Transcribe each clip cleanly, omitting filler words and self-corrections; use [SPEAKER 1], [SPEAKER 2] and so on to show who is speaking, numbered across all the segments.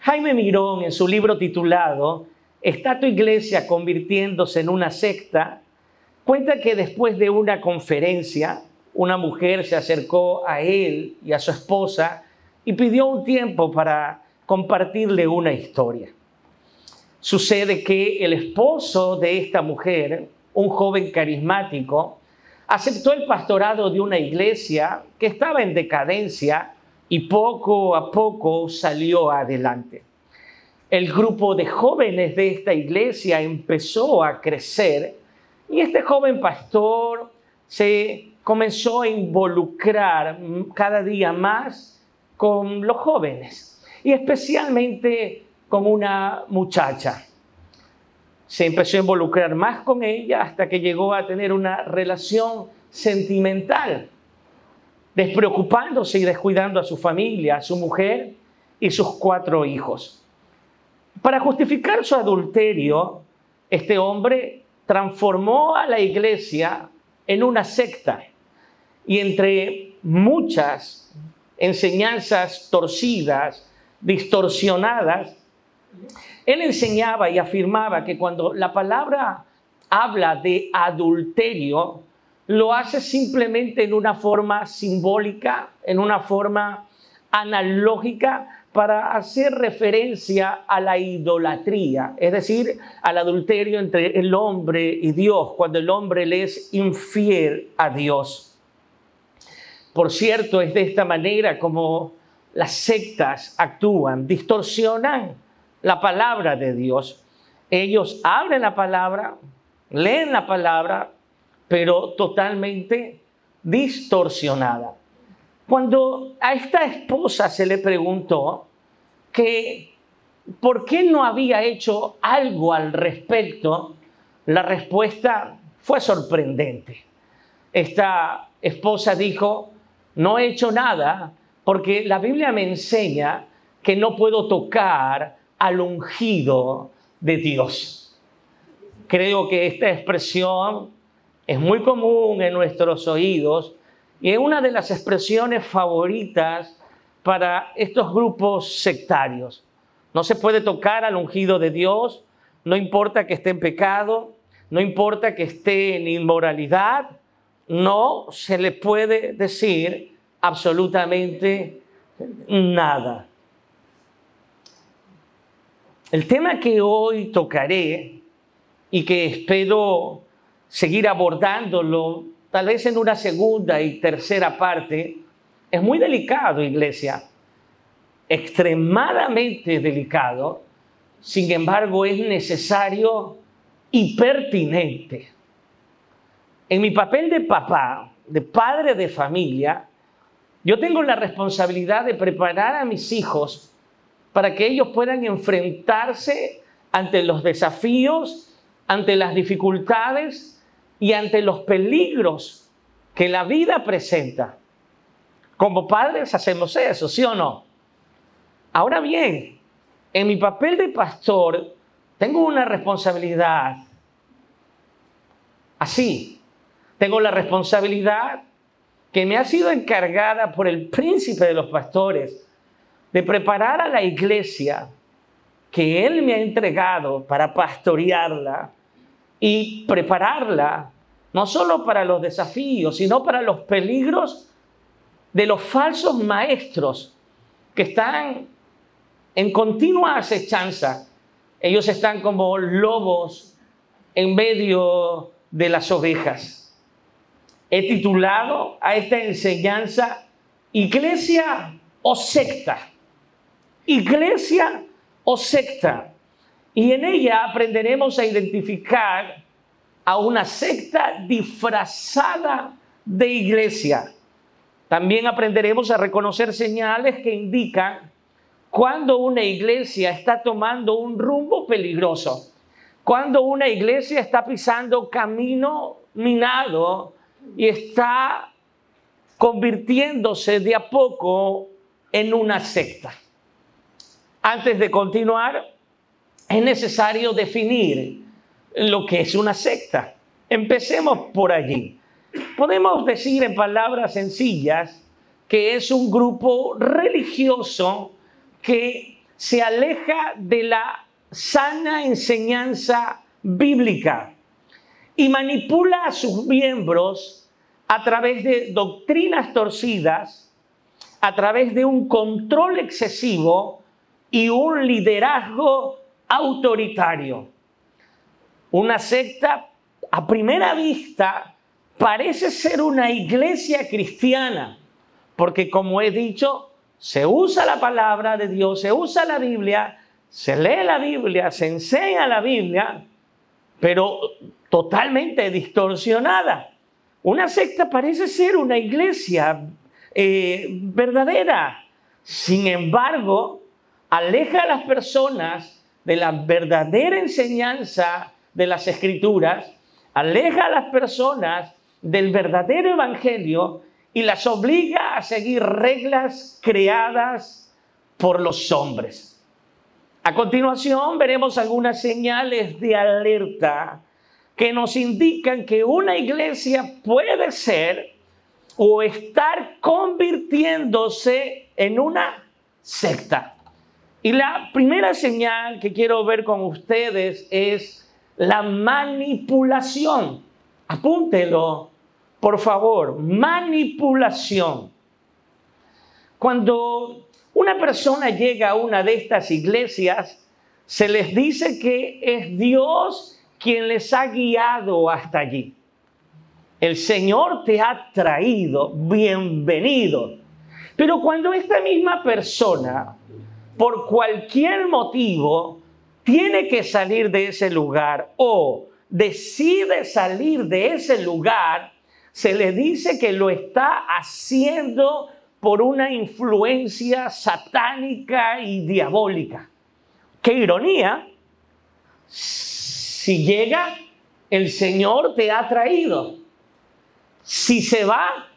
[SPEAKER 1] Jaime Mirón, en su libro titulado ¿Está tu iglesia convirtiéndose en una secta?, cuenta que después de una conferencia, una mujer se acercó a él y a su esposa y pidió un tiempo para compartirle una historia. Sucede que el esposo de esta mujer, un joven carismático, aceptó el pastorado de una iglesia que estaba en decadencia y poco a poco salió adelante. El grupo de jóvenes de esta iglesia empezó a crecer y este joven pastor se comenzó a involucrar cada día más con los jóvenes y especialmente con una muchacha. Se empezó a involucrar más con ella hasta que llegó a tener una relación sentimental, despreocupándose y descuidando a su familia, a su mujer y sus 4 hijos. Para justificar su adulterio, este hombre transformó a la iglesia en una secta y entre muchas enseñanzas torcidas, distorsionadas, él enseñaba y afirmaba que cuando la palabra habla de adulterio, lo hace simplemente en una forma simbólica, en una forma analógica, para hacer referencia a la idolatría, es decir, al adulterio entre el hombre y Dios, cuando el hombre le es infiel a Dios. Por cierto, es de esta manera como las sectas actúan, distorsionan la palabra de Dios. Ellos abren la palabra, leen la palabra, pero totalmente distorsionada. Cuando a esta esposa se le preguntó que por qué no había hecho algo al respecto, la respuesta fue sorprendente. Esta esposa dijo: no he hecho nada porque la Biblia me enseña que no puedo tocar al ungido de Dios. Creo que esta expresión es muy común en nuestros oídos y es una de las expresiones favoritas para estos grupos sectarios. No se puede tocar al ungido de Dios, no importa que esté en pecado, no importa que esté en inmoralidad, no se le puede decir absolutamente nada. El tema que hoy tocaré y que espero seguir abordándolo tal vez en una segunda y tercera parte, es muy delicado, iglesia, extremadamente delicado. Sin embargo, es necesario y pertinente. En mi papel de papá, de padre de familia, yo tengo la responsabilidad de preparar a mis hijos para que ellos puedan enfrentarse ante los desafíos, ante las dificultades y ante los peligros que la vida presenta. Como padres hacemos eso, ¿sí o no? Ahora bien, en mi papel de pastor tengo una responsabilidad. Así, tengo la responsabilidad que me ha sido encargada por el príncipe de los pastores de preparar a la iglesia que él me ha entregado para pastorearla y prepararla no solo para los desafíos, sino para los peligros de los falsos maestros que están en continua acechanza. Ellos están como lobos en medio de las ovejas. He titulado a esta enseñanza Iglesia o secta. Iglesia o secta. Y en ella aprenderemos a identificar a una secta disfrazada de iglesia. También aprenderemos a reconocer señales que indican cuando una iglesia está tomando un rumbo peligroso, cuando una iglesia está pisando camino minado y está convirtiéndose de a poco en una secta. Antes de continuar, es necesario definir lo que es una secta. Empecemos por allí. Podemos decir en palabras sencillas que es un grupo religioso que se aleja de la sana enseñanza bíblica y manipula a sus miembros a través de doctrinas torcidas, a través de un control excesivo y un liderazgo autoritario. Una secta, a primera vista, parece ser una iglesia cristiana, porque como he dicho, se usa la palabra de Dios, se usa la Biblia, se lee la Biblia, se enseña la Biblia, pero totalmente distorsionada. Una secta parece ser una iglesia verdadera. Sin embargo, aleja a las personas de la verdadera enseñanza de las Escrituras, aleja a las personas del verdadero evangelio y las obliga a seguir reglas creadas por los hombres. A continuación veremos algunas señales de alerta que nos indican que una iglesia puede ser o estar convirtiéndose en una secta. Y la primera señal que quiero ver con ustedes es la manipulación. Apúntelo, por favor, manipulación. Cuando una persona llega a una de estas iglesias, se les dice que es Dios quien les ha guiado hasta allí. El Señor te ha traído, bienvenido. Pero cuando esta misma persona, por cualquier motivo, tiene que salir de ese lugar o decide salir de ese lugar, se le dice que lo está haciendo por una influencia satánica y diabólica. ¡Qué ironía! Si llega, el Señor te ha traído. Si se va,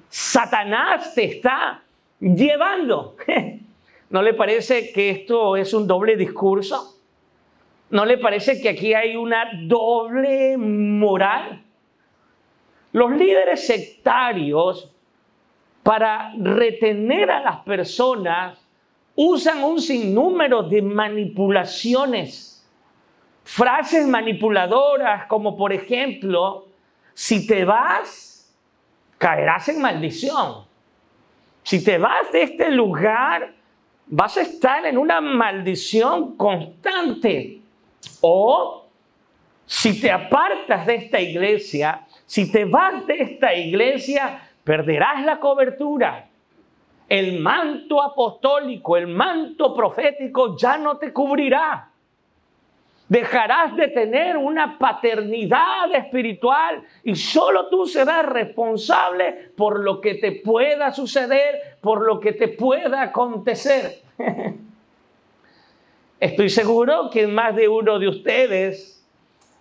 [SPEAKER 1] Satanás te está llevando. ¿No le parece que esto es un doble discurso? ¿No le parece que aquí hay una doble moral? Los líderes sectarios, para retener a las personas, usan un sinnúmero de manipulaciones, frases manipuladoras como por ejemplo, si te vas, caerás en maldición. Si te vas de este lugar, vas a estar en una maldición constante. O si te apartas de esta iglesia, si te vas de esta iglesia, perderás la cobertura. El manto apostólico, el manto profético ya no te cubrirá. Dejarás de tener una paternidad espiritual y solo tú serás responsable por lo que te pueda suceder, por lo que te pueda acontecer. Estoy seguro que más de uno de ustedes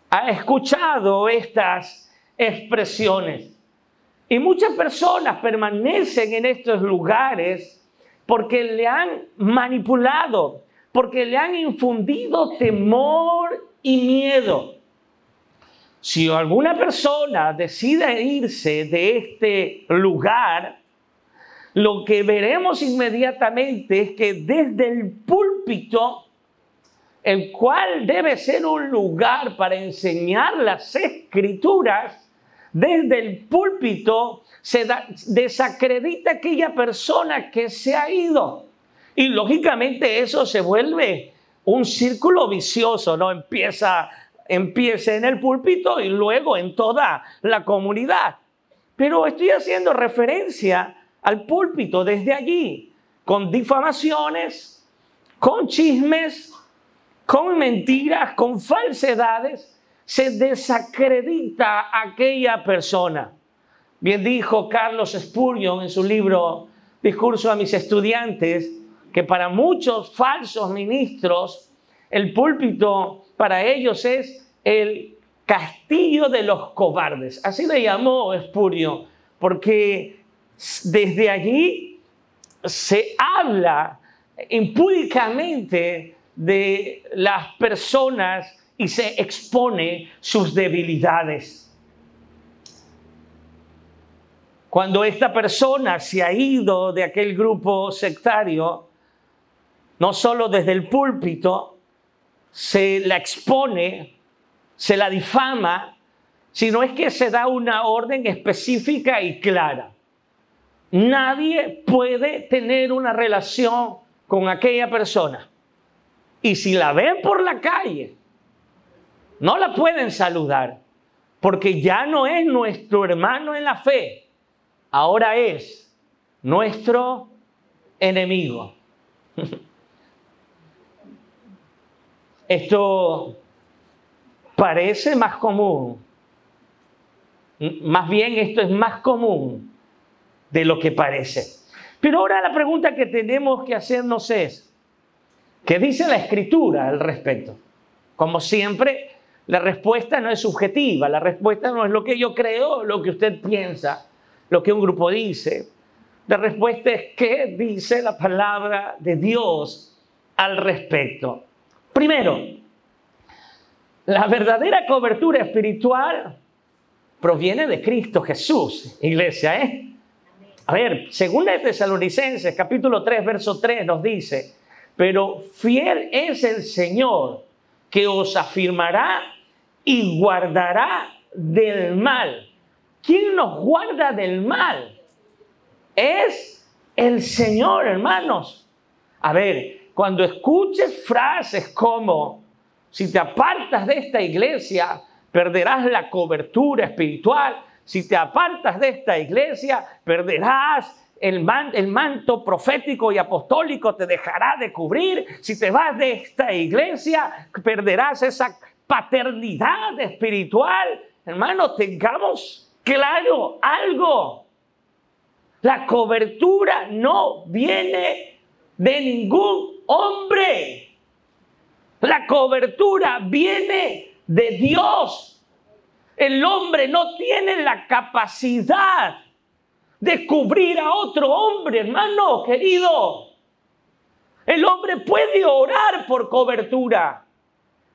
[SPEAKER 1] ha escuchado estas expresiones. Y muchas personas permanecen en estos lugares porque le han manipulado, porque le han infundido temor y miedo. Si alguna persona decide irse de este lugar, lo que veremos inmediatamente es que desde el púlpito, el cual debe ser un lugar para enseñar las Escrituras, desde el púlpito se desacredita aquella persona que se ha ido. Y lógicamente eso se vuelve un círculo vicioso, ¿no? Empieza en el púlpito y luego en toda la comunidad. Pero estoy haciendo referencia al púlpito desde allí, con difamaciones, con chismes, con mentiras, con falsedades, se desacredita a aquella persona. Bien dijo Carlos Spurgeon en su libro Discurso a mis estudiantes, que para muchos falsos ministros, el púlpito para ellos es el castillo de los cobardes. Así le llamó Spurgeon, porque desde allí se habla impúdicamente de las personas y se expone sus debilidades. Cuando esta persona se ha ido de aquel grupo sectario, no solo desde el púlpito se la expone, se la difama, sino es que se da una orden específica y clara. Nadie puede tener una relación con aquella persona. Y si la ven por la calle, no la pueden saludar, porque ya no es nuestro hermano en la fe, ahora es nuestro enemigo. Esto parece más común. Más bien esto es más común de lo que parece. Pero ahora la pregunta que tenemos que hacernos es, ¿qué dice la Escritura al respecto? Como siempre, la respuesta no es subjetiva, la respuesta no es lo que yo creo, lo que usted piensa, lo que un grupo dice. La respuesta es qué dice la palabra de Dios al respecto. Primero, la verdadera cobertura espiritual proviene de Cristo Jesús, iglesia, A ver, según de Tesalonicenses, capítulo 3, verso 3 nos dice, pero fiel es el Señor que os afirmará y guardará del mal. ¿Quién nos guarda del mal? Es el Señor, hermanos. A ver, cuando escuches frases como, si te apartas de esta iglesia, perderás la cobertura espiritual. Si te apartas de esta iglesia, perderás el manto profético y apostólico, te dejará de cubrir. Si te vas de esta iglesia, perderás esa paternidad espiritual. Hermanos, tengamos claro algo. La cobertura no viene de ningún hombre. La cobertura viene de Dios. El hombre no tiene la capacidad de cubrir a otro hombre, hermano querido. El hombre puede orar por cobertura,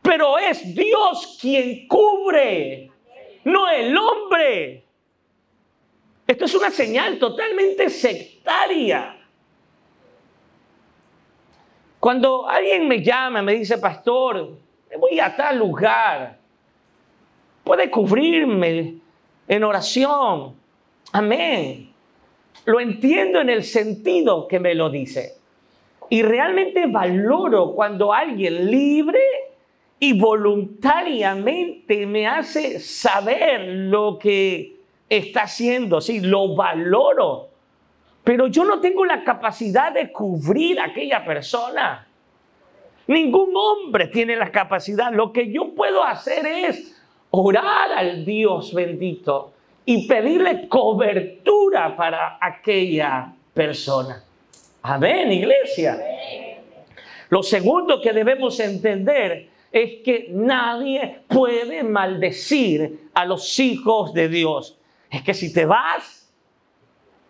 [SPEAKER 1] pero es Dios quien cubre, no el hombre. Esto es una señal totalmente sectaria. Cuando alguien me llama, me dice, pastor, voy a tal lugar, puede cubrirme en oración. Amén. Lo entiendo en el sentido que me lo dice. Y realmente valoro cuando alguien libre y voluntariamente me hace saber lo que está haciendo. Sí, lo valoro. Pero yo no tengo la capacidad de cubrir a aquella persona. Ningún hombre tiene la capacidad. Lo que yo puedo hacer es orar al Dios bendito y pedirle cobertura para aquella persona. Amén, iglesia. Lo segundo que debemos entender es que nadie puede maldecir a los hijos de Dios. Es que si te vas,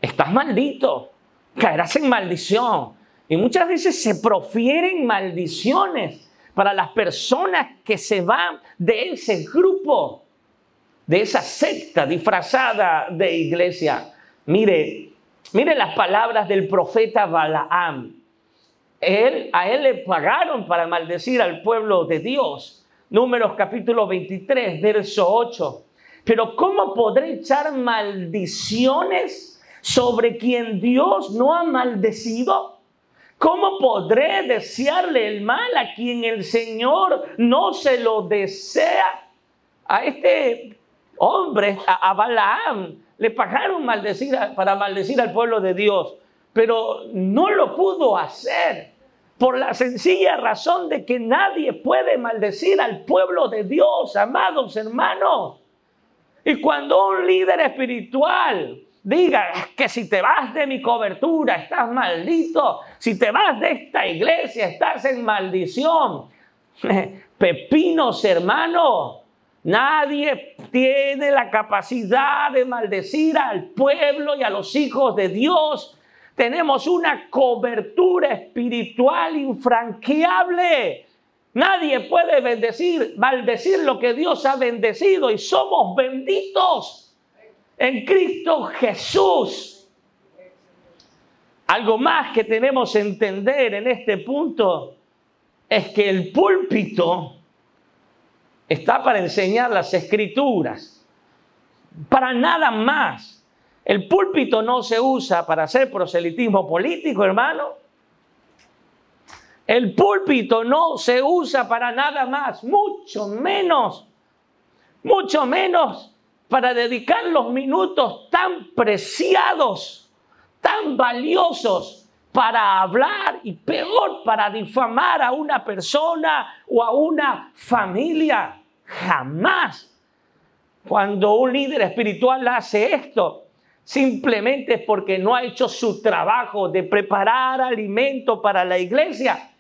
[SPEAKER 1] estás maldito, caerás en maldición. Y muchas veces se profieren maldiciones para las personas que se van de ese grupo, de esa secta disfrazada de iglesia. Mire las palabras del profeta Balaam. A él le pagaron para maldecir al pueblo de Dios. Números capítulo 23, verso 8. Pero ¿cómo podré echar maldiciones sobre quien Dios no ha maldecido? ¿Cómo podré desearle el mal a quien el Señor no se lo desea? A este hombre, a Balaam, le pagaron para maldecir al pueblo de Dios, pero no lo pudo hacer por la sencilla razón de que nadie puede maldecir al pueblo de Dios, amados hermanos. Y cuando un líder espiritual diga que si te vas de mi cobertura estás maldito, si te vas de esta iglesia estás en maldición, pepinos, hermano. Nadie tiene la capacidad de maldecir al pueblo y a los hijos de Dios. Tenemos una cobertura espiritual infranqueable. Nadie puede maldecir lo que Dios ha bendecido, y somos benditos en Cristo Jesús. Algo más que tenemos que entender en este punto es que el púlpito está para enseñar las Escrituras, para nada más. El púlpito no se usa para hacer proselitismo político, hermano. El púlpito no se usa para nada más, mucho menos para dedicar los minutos tan preciados, tan valiosos para hablar y peor para difamar a una persona o a una familia. Jamás. Cuando un líder espiritual hace esto, simplemente es porque no ha hecho su trabajo de preparar alimento para la iglesia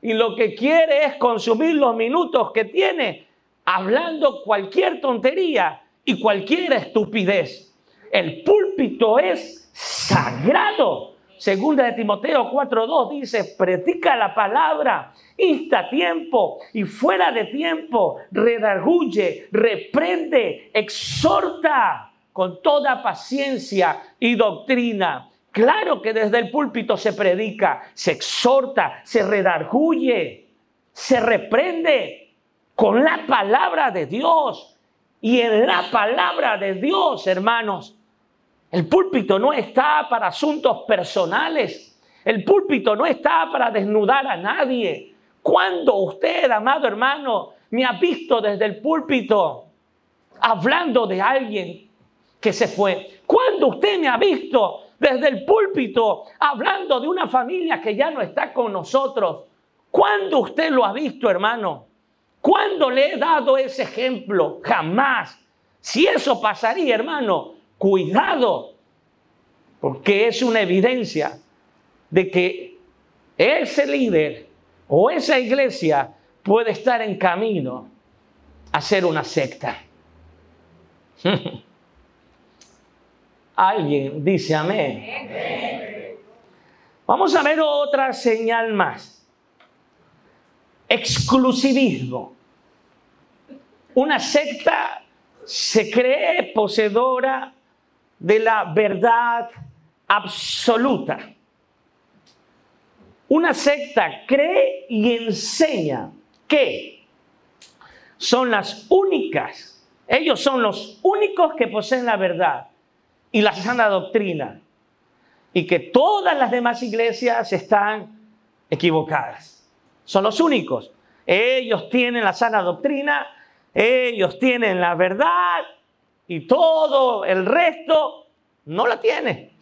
[SPEAKER 1] y lo que quiere es consumir los minutos que tiene hablando cualquier tontería y cualquier estupidez. El púlpito es sagrado. Segunda de Timoteo 4:2 dice, predica la palabra, insta a tiempo y fuera de tiempo, redarguye, reprende, exhorta con toda paciencia y doctrina. Claro que desde el púlpito se predica, se exhorta, se redarguye, se reprende con la palabra de Dios. Y en la palabra de Dios, hermanos, el púlpito no está para asuntos personales. El púlpito no está para desnudar a nadie. ¿Cuándo usted, amado hermano, me ha visto desde el púlpito hablando de alguien que se fue? ¿Cuándo usted me ha visto desde el púlpito hablando de una familia que ya no está con nosotros? ¿Cuándo usted lo ha visto, hermano? ¿Cuándo le he dado ese ejemplo? Jamás. Si eso pasaría, hermano, cuidado, porque es una evidencia de que ese líder o esa iglesia puede estar en camino a ser una secta. Alguien dice amén. Vamos a ver otra señal más. Exclusivismo. Una secta se cree poseedora de la verdad absoluta. Una secta cree y enseña que son las únicas, ellos son los únicos que poseen la verdad y la sana doctrina, y que todas las demás iglesias están equivocadas. Son los únicos. Ellos tienen la sana doctrina, ellos tienen la verdad, y todo el resto no la tiene.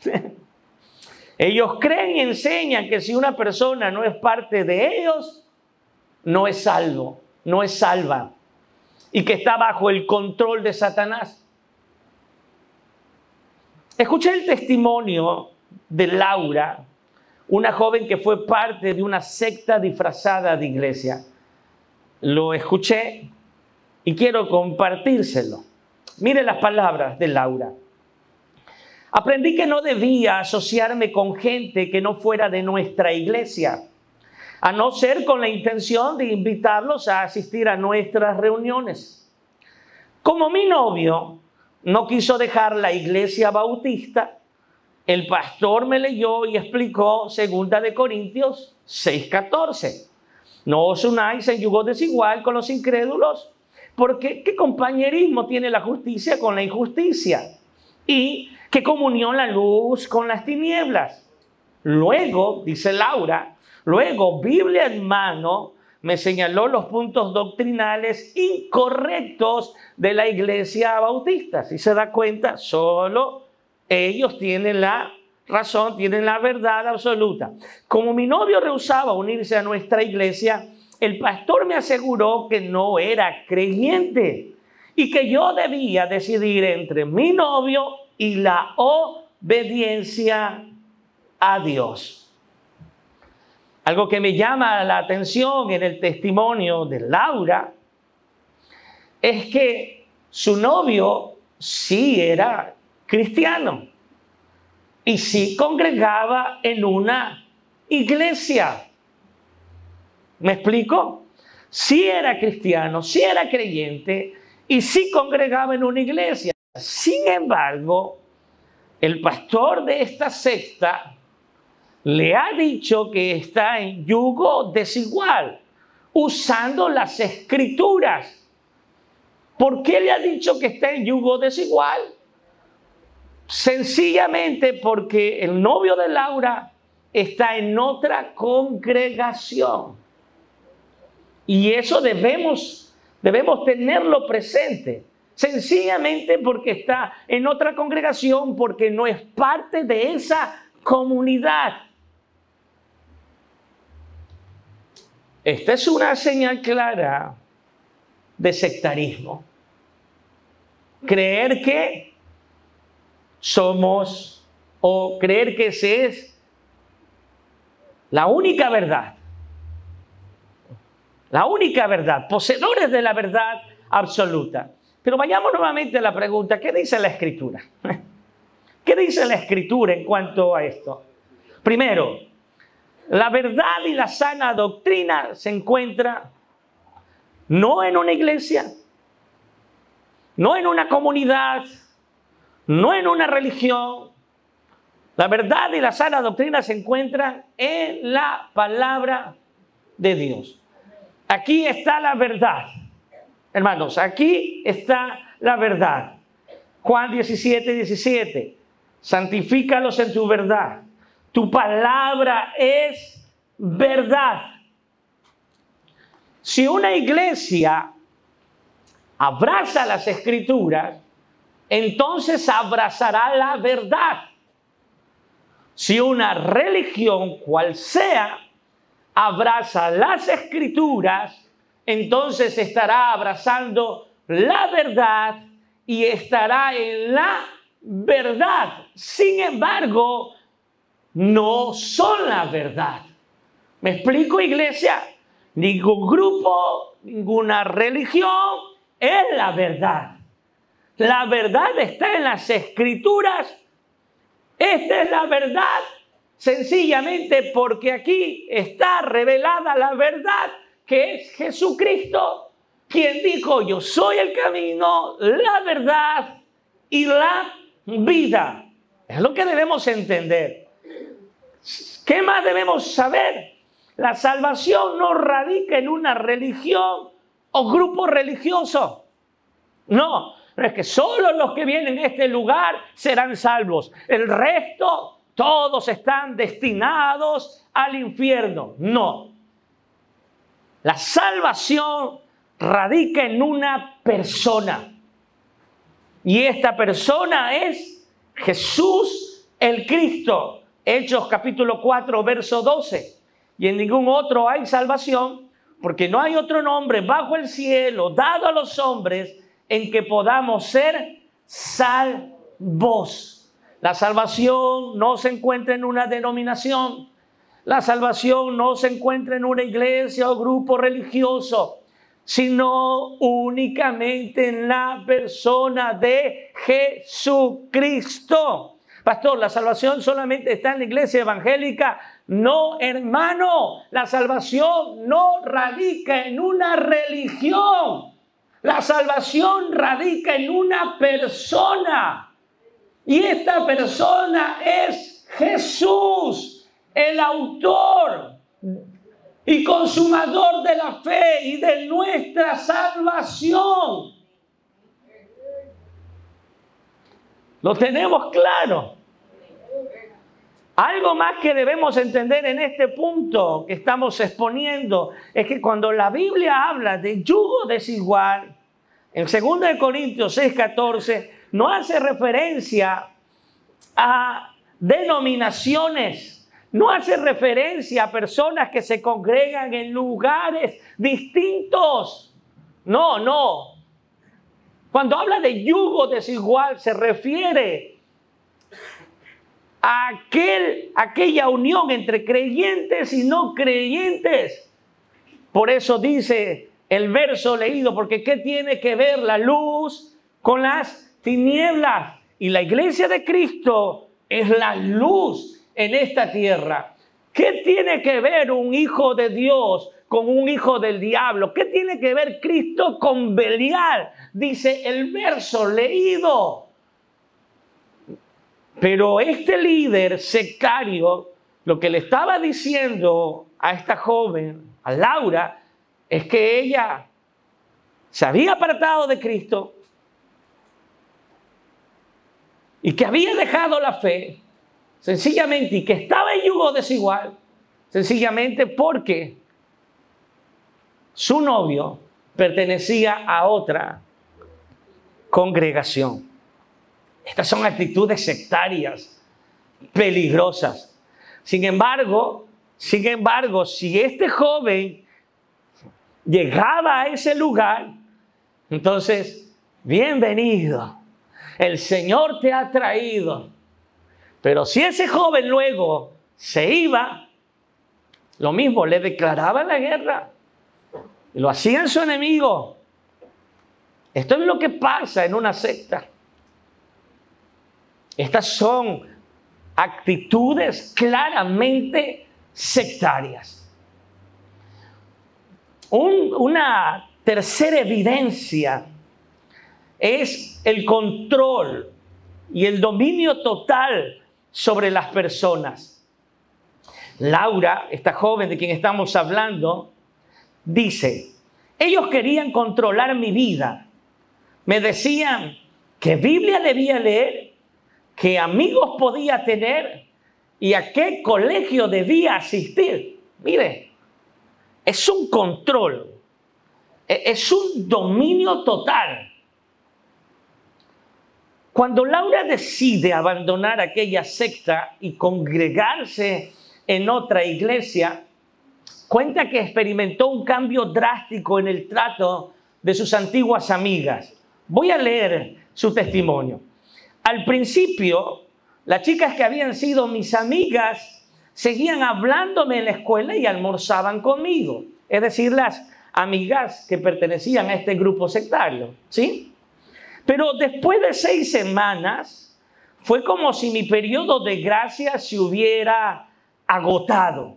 [SPEAKER 1] Ellos creen y enseñan que si una persona no es parte de ellos, no es salvo, no es salva, y que está bajo el control de Satanás. Escuché el testimonio de Laura, una joven que fue parte de una secta disfrazada de iglesia. Lo escuché y quiero compartírselo. Mire las palabras de Laura. Aprendí que no debía asociarme con gente que no fuera de nuestra iglesia, a no ser con la intención de invitarlos a asistir a nuestras reuniones. Como mi novio no quiso dejar la iglesia bautista, el pastor me leyó y explicó 2 Corintios 6:14. No os unáis en yugo desigual con los incrédulos, porque ¿qué compañerismo tiene la justicia con la injusticia? ¿Y qué comunión la luz con las tinieblas? Luego, dice Laura, Biblia en mano, me señaló los puntos doctrinales incorrectos de la iglesia bautista. Si se da cuenta, solo ellos tienen la razón, tienen la verdad absoluta. Como mi novio rehusaba unirse a nuestra iglesia, el pastor me aseguró que no era creyente y que yo debía decidir entre mi novio y la obediencia a Dios. Algo que me llama la atención en el testimonio de Laura es que su novio sí era cristiano y sí congregaba en una iglesia. ¿Me explico? Sí era cristiano, sí era creyente y sí congregaba en una iglesia. Sin embargo, el pastor de esta secta le ha dicho que está en yugo desigual, usando las Escrituras. ¿Por qué le ha dicho que está en yugo desigual? Sencillamente porque el novio de Laura está en otra congregación. Y eso debemos tenerlo presente. Sencillamente porque está en otra congregación, porque no es parte de esa comunidad. Esta es una señal clara de sectarismo. Creer que somos, o creer que esa es la única verdad. La única verdad, poseedores de la verdad absoluta. Pero vayamos nuevamente a la pregunta, ¿qué dice la Escritura? ¿Qué dice la Escritura en cuanto a esto? Primero, la verdad y la sana doctrina se encuentra no en una iglesia, no en una comunidad, no en una religión. La verdad y la sana doctrina se encuentran en la palabra de Dios. Aquí está la verdad. Hermanos, aquí está la verdad. Juan 17:17. Santifícalos en tu verdad. Tu palabra es verdad. Si una iglesia abraza las Escrituras, entonces abrazará la verdad. Si una religión, cual sea, abraza las Escrituras, entonces estará abrazando la verdad y estará en la verdad. Sin embargo, no son la verdad. ¿Me explico, iglesia? Ningún grupo, ninguna religión es la verdad. La verdad está en las Escrituras. Esta es la verdad, sencillamente porque aquí está revelada la verdad, que es Jesucristo, quien dijo: yo soy el camino, la verdad y la vida. Es lo que debemos entender. ¿Qué más debemos saber? La salvación no radica en una religión o grupo religioso. No, es que solo los que vienen a este lugar serán salvos. El resto, todos están destinados al infierno. No. La salvación radica en una persona. Y esta persona es Jesús el Cristo. Hechos capítulo 4, verso 12. Y en ningún otro hay salvación, porque no hay otro nombre bajo el cielo dado a los hombres en que podamos ser salvos. La salvación no se encuentra en una denominación. La salvación no se encuentra en una iglesia o grupo religioso, sino únicamente en la persona de Jesucristo. Pastor, ¿la salvación solamente está en la iglesia evangélica? No, hermano, la salvación no radica en una religión. La salvación radica en una persona. Y esta persona es Jesús, el autor y consumador de la fe y de nuestra salvación. Lo tenemos claro. Algo más que debemos entender en este punto que estamos exponiendo es que cuando la Biblia habla de yugo desigual, en 2 Corintios 6:14, no hace referencia a denominaciones, no hace referencia a personas que se congregan en lugares distintos. No, no. Cuando habla de yugo desigual se refiere a aquella unión entre creyentes y no creyentes. Por eso dice el verso leído, porque ¿qué tiene que ver la luz con las tinieblas? Y la iglesia de Cristo es la luz en esta tierra. ¿Qué tiene que ver un hijo de Dios con un hijo del diablo? ¿Qué tiene que ver Cristo con Belial? Dice el verso leído. Pero este líder sectario lo que le estaba diciendo a esta joven, a Laura, es que ella se había apartado de Cristo y que había dejado la fe, sencillamente, y que estaba en yugo desigual, sencillamente porque su novio pertenecía a otra congregación. Estas son actitudes sectarias, peligrosas. Sin embargo, si este joven llegaba a ese lugar, entonces, bienvenido, el Señor te ha traído. Pero si ese joven luego se iba, lo mismo, le declaraba la guerra. Y lo hacían su enemigo. Esto es lo que pasa en una secta. Estas son actitudes claramente sectarias. Una tercera evidencia es el control y el dominio total sobre las personas. Laura, esta joven de quien estamos hablando, dice: ellos querían controlar mi vida. Me decían qué Biblia debía leer, qué amigos podía tener y a qué colegio debía asistir. Mire, es un control, es un dominio total. Cuando Laura decide abandonar aquella secta y congregarse en otra iglesia, cuenta que experimentó un cambio drástico en el trato de sus antiguas amigas. Voy a leer su testimonio. Al principio, las chicas que habían sido mis amigas seguían hablándome en la escuela y almorzaban conmigo. Es decir, las amigas que pertenecían a este grupo sectario, ¿sí? Pero después de 6 semanas, fue como si mi periodo de gracia se hubiera agotado.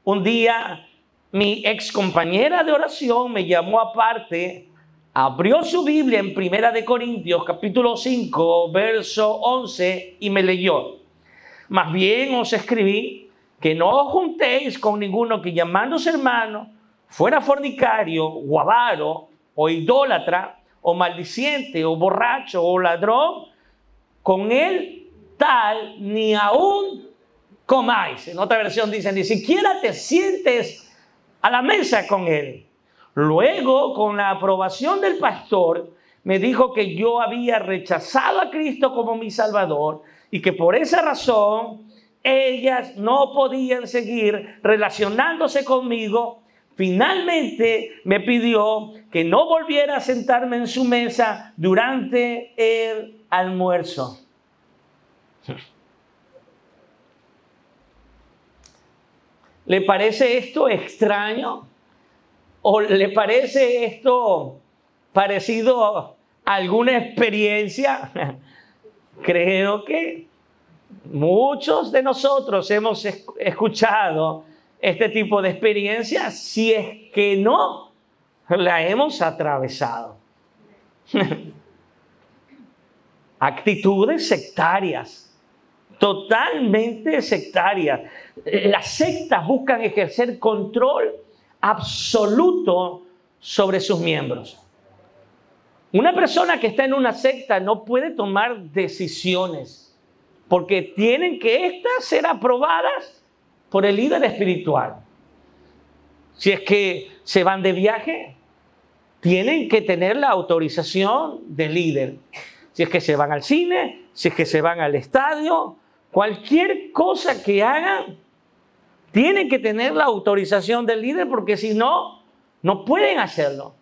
[SPEAKER 1] Un día, mi ex compañera de oración me llamó aparte, abrió su Biblia en 1 Corintios, capítulo 5, verso 11, y me leyó: más bien os escribí que no os juntéis con ninguno que, llamándose hermano, fuera fornicario, o avaro, o idólatra, o maldiciente, o borracho, o ladrón. Con él tal ni aún comáis. En otra versión dice: ni siquiera te sientes a la mesa con él. Luego, con la aprobación del pastor, me dijo que yo había rechazado a Cristo como mi Salvador y que por esa razón ellas no podían seguir relacionándose conmigo. Finalmente me pidió que no volviera a sentarme en su mesa durante el almuerzo. ¿Le parece esto extraño? ¿O le parece esto parecido a alguna experiencia? Creo que muchos de nosotros hemos escuchado este tipo de experiencias, si es que no la hemos atravesado. Actitudes sectarias, totalmente sectarias. Las sectas buscan ejercer control absoluto sobre sus miembros. Una persona que está en una secta no puede tomar decisiones porque tienen que estas ser aprobadas por el líder espiritual. Si es que se van de viaje, tienen que tener la autorización del líder. Si es que se van al cine, si es que se van al estadio, cualquier cosa que hagan, tienen que tener la autorización del líder, porque si no, no pueden hacerlo.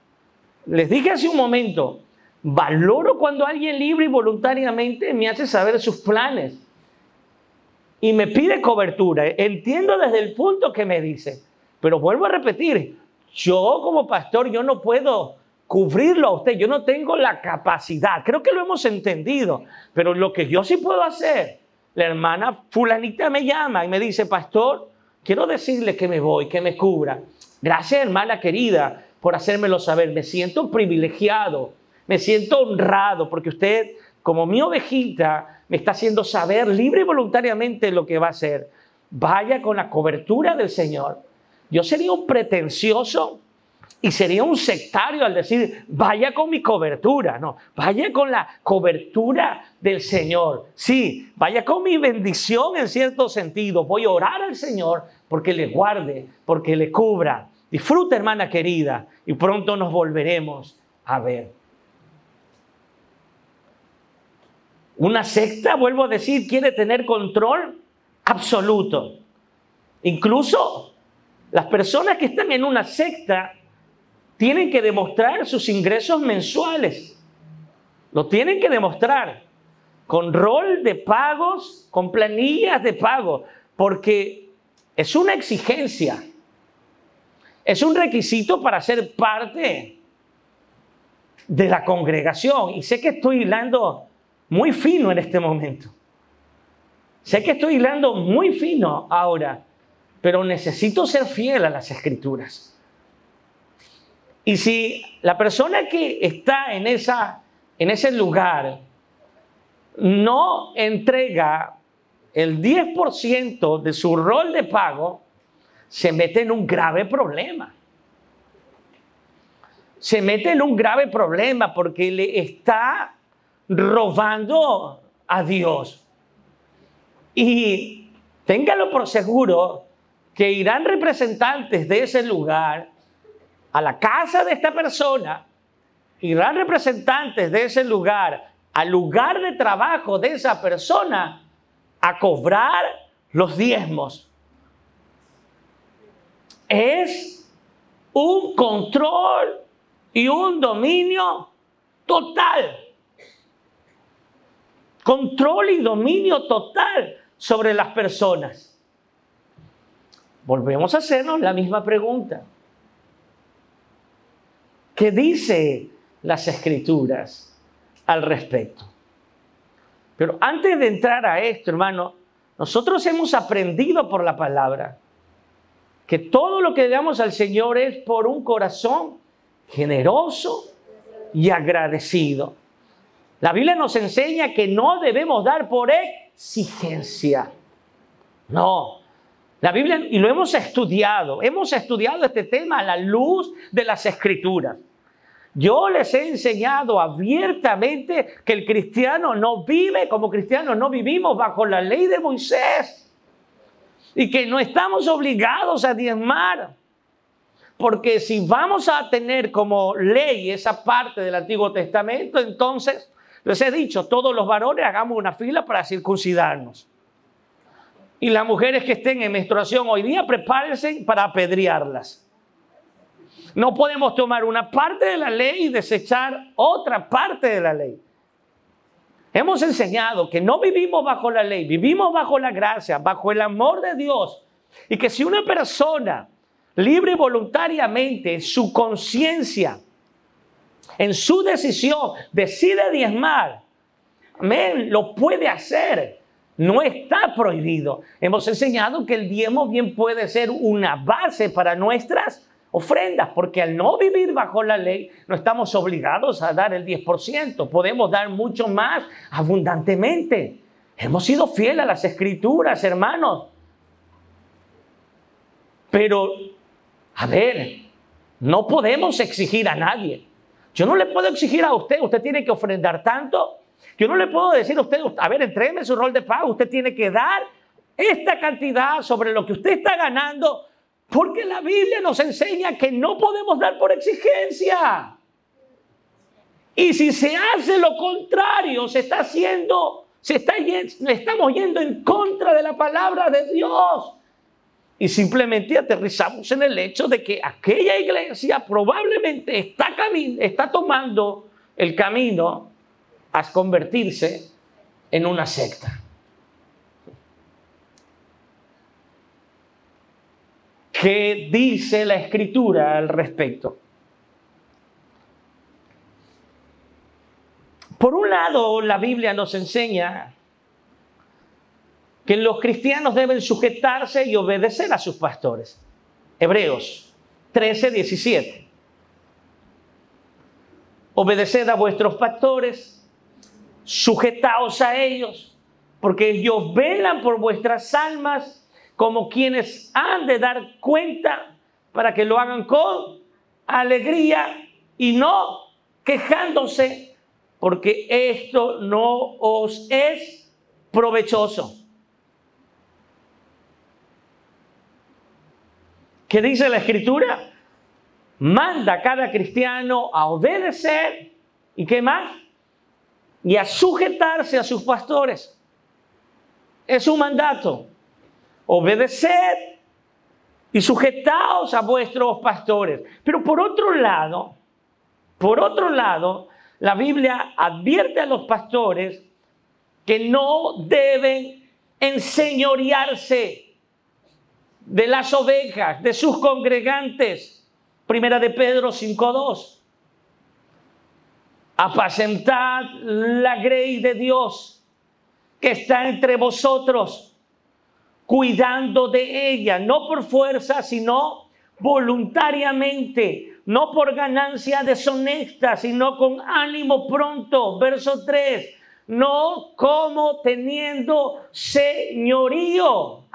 [SPEAKER 1] Les dije hace un momento, valoro cuando alguien libre y voluntariamente me hace saber sus planes y me pide cobertura. Entiendo desde el punto que me dice, pero vuelvo a repetir, yo como pastor, yo no puedo cubrirlo a usted, yo no tengo la capacidad. Creo que lo hemos entendido, pero lo que yo sí puedo hacer, la hermana fulanita me llama y me dice: pastor, quiero decirle que me voy, que me cubra. Gracias, hermana querida, por hacérmelo saber. Me siento privilegiado, me siento honrado, porque usted, como mi ovejita, me está haciendo saber libre y voluntariamente lo que va a hacer. vaya con la cobertura del Señor. Yo sería un pretencioso y sería un sectario al decir, vaya con mi cobertura. No, vaya con la cobertura del Señor. Sí, vaya con mi bendición en cierto sentido. Voy a orar al Señor porque le guarde, porque le cubra. Disfruta, hermana querida, y pronto nos volveremos a ver. Una secta, vuelvo a decir, quiere tener control absoluto. Incluso las personas que están en una secta tienen que demostrar sus ingresos mensuales. Lo tienen que demostrar con rol de pagos, con planillas de pago, porque es una exigencia. Es un requisito para ser parte de la congregación. Y sé que estoy hilando muy fino en este momento. Sé que estoy hilando muy fino ahora, pero necesito ser fiel a las Escrituras. Y si la persona que está en ese lugar no entrega el 10% de su rol de pago, se mete en un grave problema. Se mete en un grave problema porque le está robando a Dios. Y téngalo por seguro que irán representantes de ese lugar a la casa de esta persona, irán representantes de ese lugar al lugar de trabajo de esa persona a cobrar los diezmos. Es un control y un dominio total. Control y dominio total sobre las personas. Volvemos a hacernos la misma pregunta. ¿Qué dice las Escrituras al respecto? Pero antes de entrar a esto, hermano, nosotros hemos aprendido por la palabra que todo lo que le damos al Señor es por un corazón generoso y agradecido. La Biblia nos enseña que no debemos dar por exigencia. No. La Biblia, y lo hemos estudiado este tema a la luz de las Escrituras. Yo les he enseñado abiertamente que el cristiano no vive, como cristianos no vivimos bajo la ley de Moisés. Y que no estamos obligados a diezmar. Porque si vamos a tener como ley esa parte del Antiguo Testamento, entonces, les he dicho, todos los varones hagamos una fila para circuncidarnos. Y las mujeres que estén en menstruación hoy día, prepárense para apedrearlas. No podemos tomar una parte de la ley y desechar otra parte de la ley. Hemos enseñado que no vivimos bajo la ley, vivimos bajo la gracia, bajo el amor de Dios. Y que si una persona libre y voluntariamente, su conciencia, en su decisión, decide diezmar, amén, lo puede hacer. No está prohibido. Hemos enseñado que el diezmo bien puede ser una base para nuestras ofrendas, porque al no vivir bajo la ley, no estamos obligados a dar el 10%. Podemos dar mucho más abundantemente. Hemos sido fieles a las Escrituras, hermanos. Pero, a ver, no podemos exigir a nadie. Yo no le puedo exigir a usted, usted tiene que ofrendar tanto. Yo no le puedo decir a usted, a ver, entrégueme su rol de pago, usted tiene que dar esta cantidad sobre lo que usted está ganando, porque la Biblia nos enseña que no podemos dar por exigencia. Y si se hace lo contrario, estamos yendo en contra de la palabra de Dios. Y simplemente aterrizamos en el hecho de que aquella iglesia probablemente está tomando el camino a convertirse en una secta. ¿Qué dice la Escritura al respecto? Por un lado, la Biblia nos enseña que los cristianos deben sujetarse y obedecer a sus pastores. Hebreos 13:17. Obedeced a vuestros pastores, sujetaos a ellos, porque ellos velan por vuestras almas como quienes han de dar cuenta para que lo hagan con alegría y no quejándose, porque esto no os es provechoso. ¿Qué dice la Escritura? Manda a cada cristiano a obedecer, ¿y qué más? Y a sujetarse a sus pastores. Es un mandato. Obedeced y sujetaos a vuestros pastores. Pero por otro lado, la Biblia advierte a los pastores que no deben enseñorearse de las ovejas, de sus congregantes. Primera de Pedro 5:2. Apacentad la grey de Dios que está entre vosotros, cuidando de ella, no por fuerza, sino voluntariamente, no por ganancia deshonesta, sino con ánimo pronto. Verso 3. No como teniendo señorío,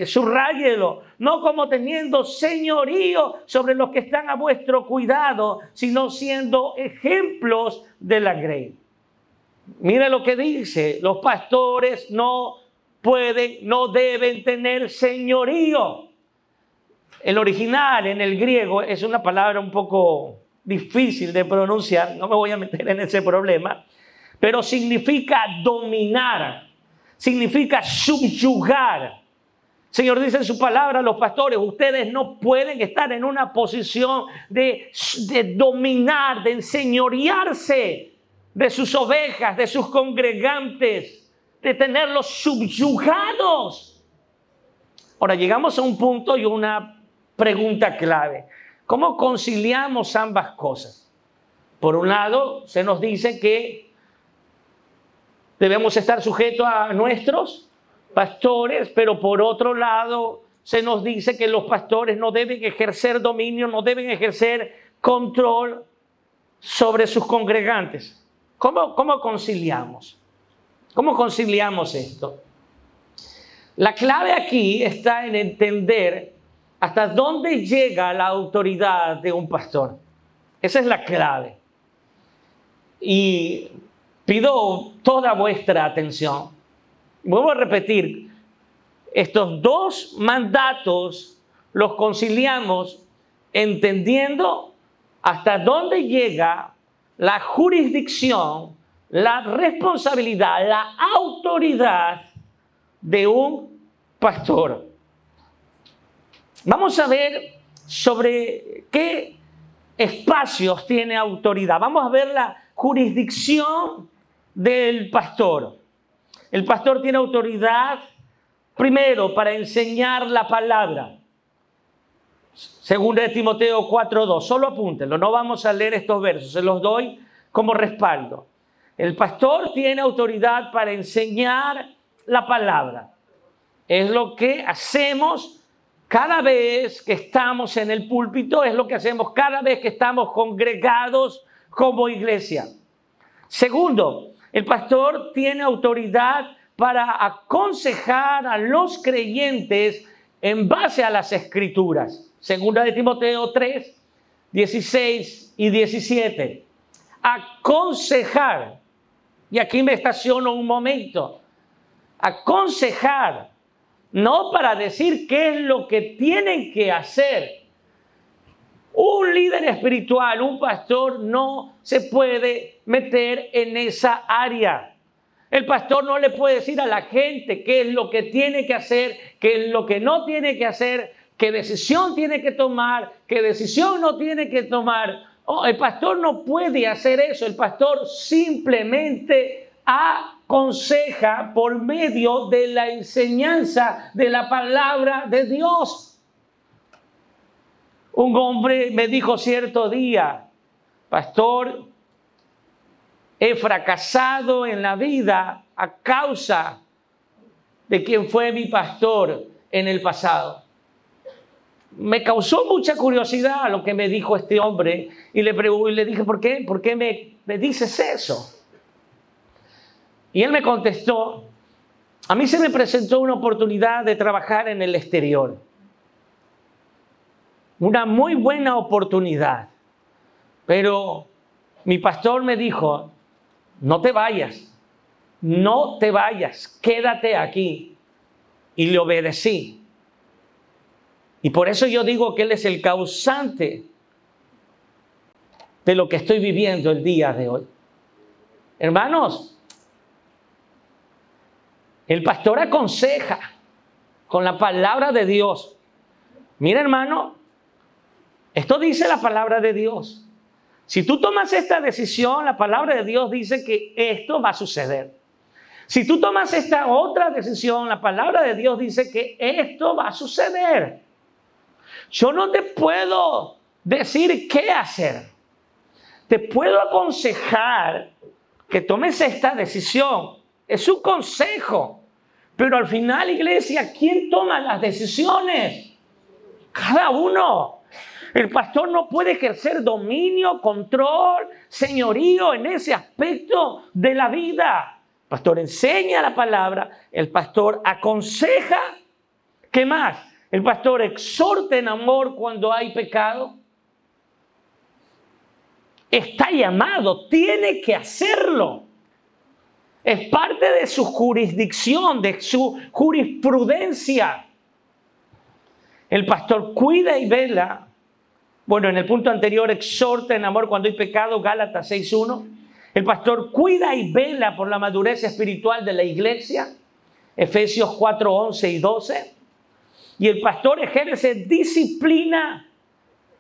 [SPEAKER 1] subráyelo, no como teniendo señorío sobre los que están a vuestro cuidado, sino siendo ejemplos de la grey. Mire lo que dice: los pastores no deben tener señorío. El original en el griego es una palabra un poco difícil de pronunciar, no me voy a meter en ese problema, pero significa dominar, significa subyugar. Señor dice en su palabra a los pastores: ustedes no pueden estar en una posición de dominar, de enseñorearse de sus ovejas, de sus congregantes, de tenerlos subyugados. Ahora llegamos a un punto y una pregunta clave: ¿cómo conciliamos ambas cosas? Por un lado, se nos dice que debemos estar sujetos a nuestros pastores, pero por otro lado se nos dice que los pastores no deben ejercer dominio, no deben ejercer control sobre sus congregantes. ¿Cómo conciliamos? ¿Cómo conciliamos esto? La clave aquí está en entender hasta dónde llega la autoridad de un pastor. Esa es la clave. Y pido toda vuestra atención. Vuelvo a repetir, estos dos mandatos los conciliamos entendiendo hasta dónde llega la jurisdicción, la responsabilidad, la autoridad de un pastor. Vamos a ver sobre qué espacios tiene autoridad. Vamos a ver la jurisdicción del pastor. El pastor tiene autoridad, primero, para enseñar la palabra. Segunda de Timoteo 4:2. Solo apúntenlo, no vamos a leer estos versos, se los doy como respaldo. El pastor tiene autoridad para enseñar la palabra. Es lo que hacemos cada vez que estamos en el púlpito, es lo que hacemos cada vez que estamos congregados como iglesia. Segundo, el pastor tiene autoridad para aconsejar a los creyentes en base a las Escrituras. Segunda de Timoteo 3, 16 y 17. Aconsejar. Y aquí me estaciono un momento. Aconsejar. No para decir qué es lo que tienen que hacer. Un líder espiritual, un pastor, no se puede meter en esa área. El pastor no le puede decir a la gente qué es lo que tiene que hacer, qué es lo que no tiene que hacer, qué decisión tiene que tomar, qué decisión no tiene que tomar. El pastor no puede hacer eso. El pastor simplemente aconseja por medio de la enseñanza de la palabra de Dios. Un hombre me dijo cierto día: pastor, he fracasado en la vida a causa de quien fue mi pastor en el pasado. Me causó mucha curiosidad lo que me dijo este hombre y le dije: ¿por qué me dices eso? Y él me contestó: A mí se me presentó una oportunidad de trabajar en el exterior. Una muy buena oportunidad. Pero mi pastor me dijo, no te vayas, quédate aquí. Y le obedecí. Y por eso yo digo que Él es el causante de lo que estoy viviendo el día de hoy. Hermanos, el pastor aconseja con la palabra de Dios. Mira, hermano, esto dice la palabra de Dios. Si tú tomas esta decisión, la palabra de Dios dice que esto va a suceder. Si tú tomas esta otra decisión, la palabra de Dios dice que esto va a suceder. Yo no te puedo decir qué hacer. Te puedo aconsejar que tomes esta decisión. Es un consejo. Pero al final, iglesia, ¿quién toma las decisiones? Cada uno. El pastor no puede ejercer dominio, control, señorío en ese aspecto de la vida. El pastor enseña la palabra, el pastor aconseja. ¿Qué más? El pastor exhorta en amor cuando hay pecado. Está llamado, tiene que hacerlo. Es parte de su jurisdicción, de su jurisprudencia. El pastor cuida y vela. Bueno, en el punto anterior, exhorta en amor cuando hay pecado, Gálatas 6:1. El pastor cuida y vela por la madurez espiritual de la iglesia, Efesios 4:11 y 12. Y el pastor ejerce disciplina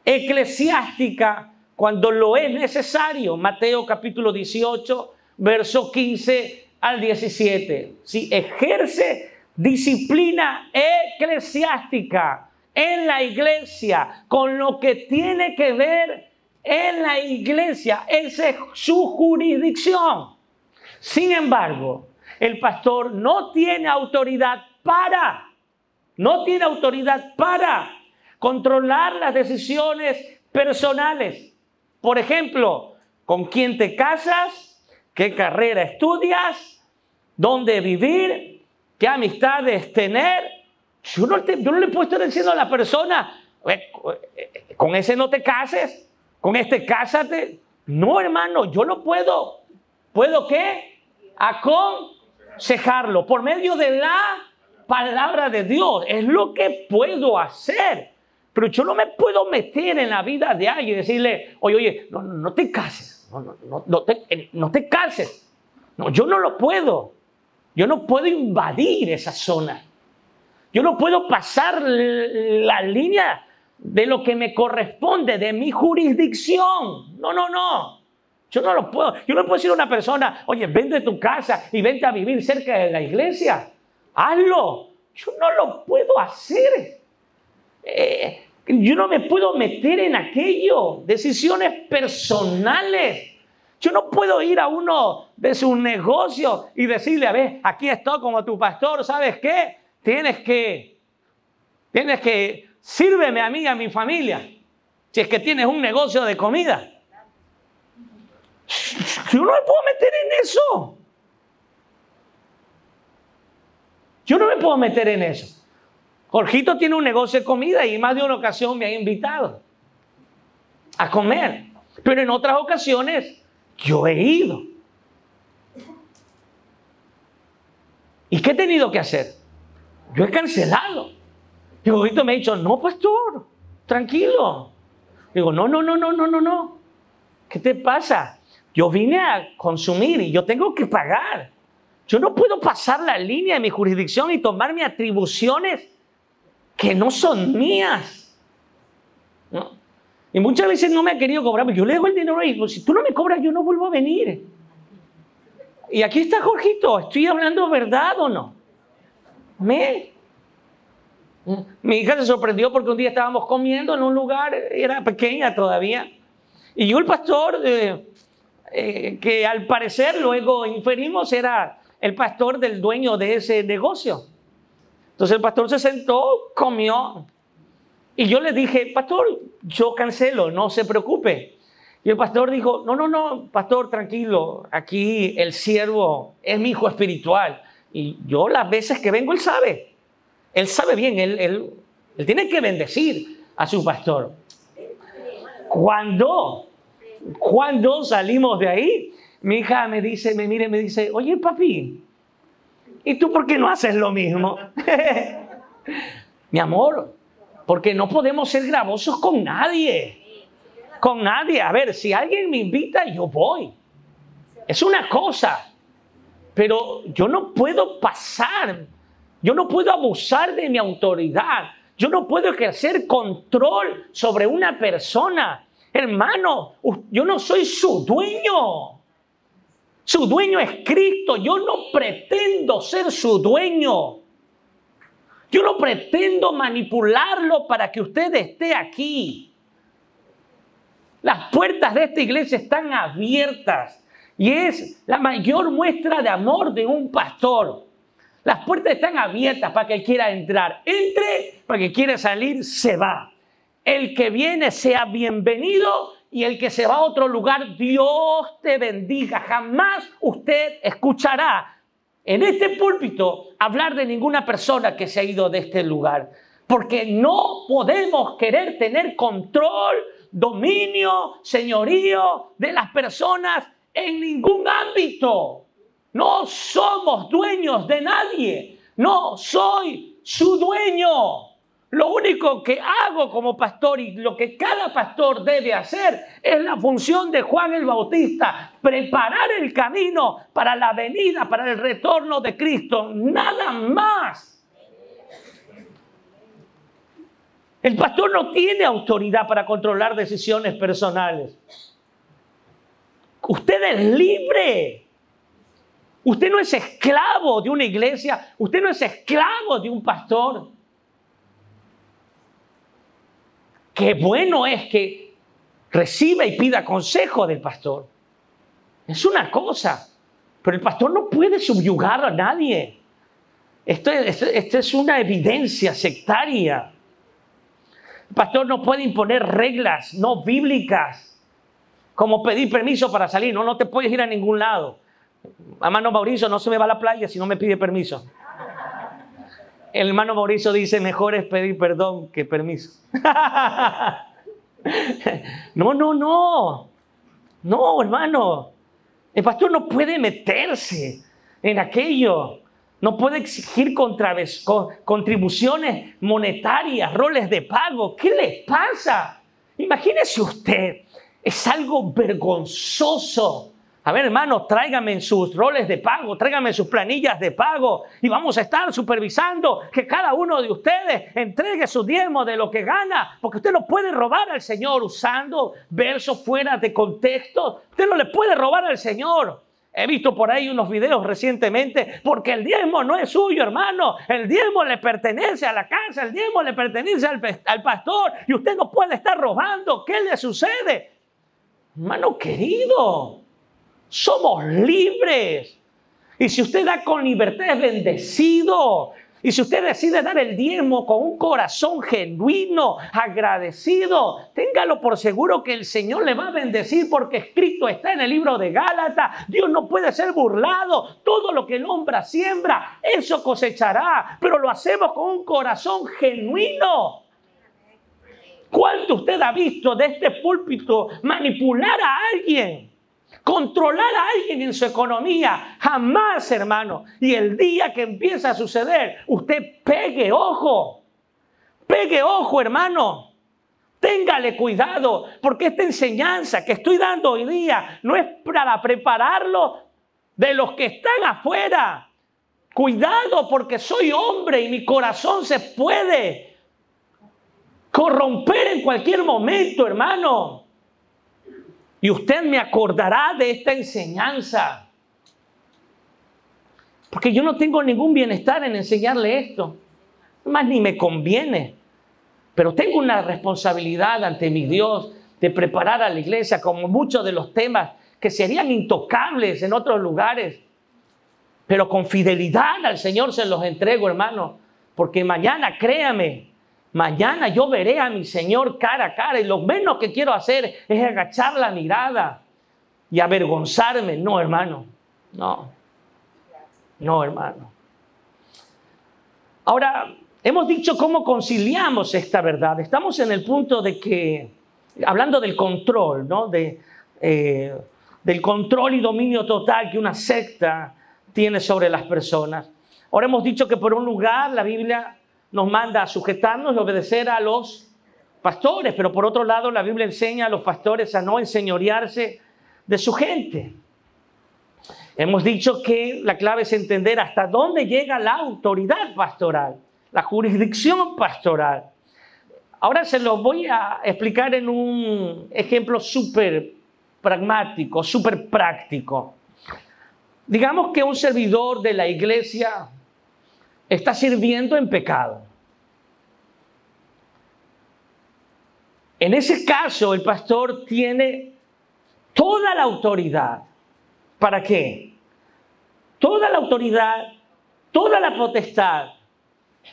[SPEAKER 1] eclesiástica cuando lo es necesario, Mateo capítulo 18, verso 15 al 17. Sí, ejerce disciplina eclesiástica en la iglesia, con lo que tiene que ver en la iglesia. Esa es su jurisdicción. Sin embargo, el pastor no tiene autoridad para controlar las decisiones personales. Por ejemplo, ¿con quién te casas? ¿Qué carrera estudias? ¿Dónde vivir? ¿Qué amistades tener? Yo no le puedo estar diciendo a la persona, con ese no te cases, con este cásate. No, hermano, yo no puedo. ¿Puedo qué? Aconsejarlo por medio de la palabra de Dios. Es lo que puedo hacer. Pero yo no me puedo meter en la vida de alguien y decirle, oye, no te cases. No te cases. No, yo no lo puedo. Yo no puedo invadir esa zona. Yo no puedo pasar la línea de lo que me corresponde, de mi jurisdicción. No. Yo no lo puedo. Yo no puedo decir a una persona, oye, vende tu casa y vente a vivir cerca de la iglesia. Hazlo. Yo no lo puedo hacer. Yo no me puedo meter en aquello. Decisiones personales. Yo no puedo ir a uno de sus negocios y decirle, a ver, aquí estoy como tu pastor, ¿sabes qué? Tienes que, sírveme a mí y a mi familia. Si es que tienes un negocio de comida. Yo no me puedo meter en eso. Yo no me puedo meter en eso. Jorgito tiene un negocio de comida y más de una ocasión me ha invitado a comer. Pero en otras ocasiones yo he ido. ¿Y qué he tenido que hacer? Yo he cancelado. Y Jorgito me ha dicho, no, pastor, tranquilo. Digo, no. ¿Qué te pasa? Yo vine a consumir y yo tengo que pagar. Yo no puedo pasar la línea de mi jurisdicción y tomarme atribuciones que no son mías. ¿No? Y muchas veces no me ha querido cobrar, pero yo le dejo el dinero ahí. Si tú no me cobras, yo no vuelvo a venir. Y aquí está Jorgito, ¿estoy hablando verdad o no? Mi hija se sorprendió porque un día estábamos comiendo en un lugar, era pequeña todavía, y yo el pastor, que al parecer luego inferimos era el pastor del dueño de ese negocio. Entonces el pastor se sentó, comió, y yo le dije, pastor, yo cancelo, no se preocupe. Y el pastor dijo, no, pastor, tranquilo, aquí el siervo es mi hijo espiritual Y yo las veces que vengo, él sabe. Él sabe bien, él tiene que bendecir a su pastor. Cuando salimos de ahí, mi hija me mira y me dice, oye, papi, ¿y tú por qué no haces lo mismo? Mi amor, porque no podemos ser gravosos con nadie. Con nadie. A ver, si alguien me invita, yo voy. Es una cosa. Pero yo no puedo pasar. Yo no puedo abusar de mi autoridad. Yo no puedo ejercer control sobre una persona. Hermano, yo no soy su dueño. Su dueño es Cristo. Yo no pretendo ser su dueño. Yo no pretendo manipularlo para que usted esté aquí. Las puertas de esta iglesia están abiertas y es la mayor muestra de amor de un pastor. Las puertas están abiertas para que quiera entrar. Entre, para que quiera salir, se va. El que viene sea bienvenido y el que se va a otro lugar, Dios te bendiga. Jamás usted escuchará en este púlpito hablar de ninguna persona que se ha ido de este lugar. Porque no podemos querer tener control, dominio, señorío de las personas en ningún ámbito. No somos dueños de nadie. No soy su dueño. Lo único que hago como pastor y lo que cada pastor debe hacer es la función de Juan el Bautista. Preparar el camino para la venida, para el retorno de Cristo. Nada más. El pastor no tiene autoridad para controlar decisiones personales. Usted es libre. Usted no es esclavo de una iglesia. Usted no es esclavo de un pastor. Qué bueno es que reciba y pida consejo del pastor. Es una cosa. Pero el pastor no puede subyugar a nadie. Esto es una evidencia sectaria. El pastor no puede imponer reglas no bíblicas, como pedir permiso para salir. No te puedes ir a ningún lado. Hermano Mauricio no se me va a la playa si no me pide permiso. El hermano Mauricio dice, mejor es pedir perdón que permiso. No, hermano. El pastor no puede meterse en aquello. No puede exigir contribuciones monetarias, roles de pago. ¿Qué les pasa? Imagínese usted, es algo vergonzoso. A ver, hermano, tráigame sus roles de pago, tráigame sus planillas de pago y vamos a estar supervisando que cada uno de ustedes entregue su diezmo de lo que gana, porque usted no puede robar al Señor usando versos fuera de contexto. Usted no le puede robar al Señor. He visto por ahí unos videos recientemente, porque el diezmo no es suyo, hermano. El diezmo le pertenece a la casa, el diezmo le pertenece al pastor y usted no puede estar robando. ¿Qué le sucede? Hermano querido, somos libres. Y si usted da con libertad es bendecido. Y si usted decide dar el diezmo con un corazón genuino, agradecido, téngalo por seguro que el Señor le va a bendecir, porque escrito está en el libro de Gálatas: Dios no puede ser burlado. Todo lo que el hombre siembra, eso cosechará. Pero lo hacemos con un corazón genuino. ¿Cuándo usted ha visto de este púlpito manipular a alguien? Controlar a alguien en su economía, jamás, hermano. Y el día que empieza a suceder, usted pegue ojo, hermano. Téngale cuidado, porque esta enseñanza que estoy dando hoy día no es para prepararlo de los que están afuera. Cuidado, porque soy hombre y mi corazón se puede corromper en cualquier momento, hermano. Y usted me acordará de esta enseñanza. Porque yo no tengo ningún bienestar en enseñarle esto. Más ni me conviene. Pero tengo una responsabilidad ante mi Dios de preparar a la iglesia, como muchos de los temas que serían intocables en otros lugares. Pero con fidelidad al Señor se los entrego, hermano. Porque mañana, créame, mañana yo veré a mi Señor cara a cara y lo menos que quiero hacer es agachar la mirada y avergonzarme. No, hermano. No, hermano. Ahora, hemos dicho cómo conciliamos esta verdad. Estamos en el punto de que, hablando del control, ¿no? Del control y dominio total que una secta tiene sobre las personas. Ahora hemos dicho que por un lugar la Biblia nos manda a sujetarnos y obedecer a los pastores, pero por otro lado la Biblia enseña a los pastores a no enseñorearse de su gente. Hemos dicho que la clave es entender hasta dónde llega la autoridad pastoral, la jurisdicción pastoral. Ahora se lo voy a explicar en un ejemplo súper pragmático, súper práctico. Digamos que un servidor de la iglesia está sirviendo en pecado. En ese caso, el pastor tiene toda la autoridad. ¿Para qué? Toda la autoridad, toda la potestad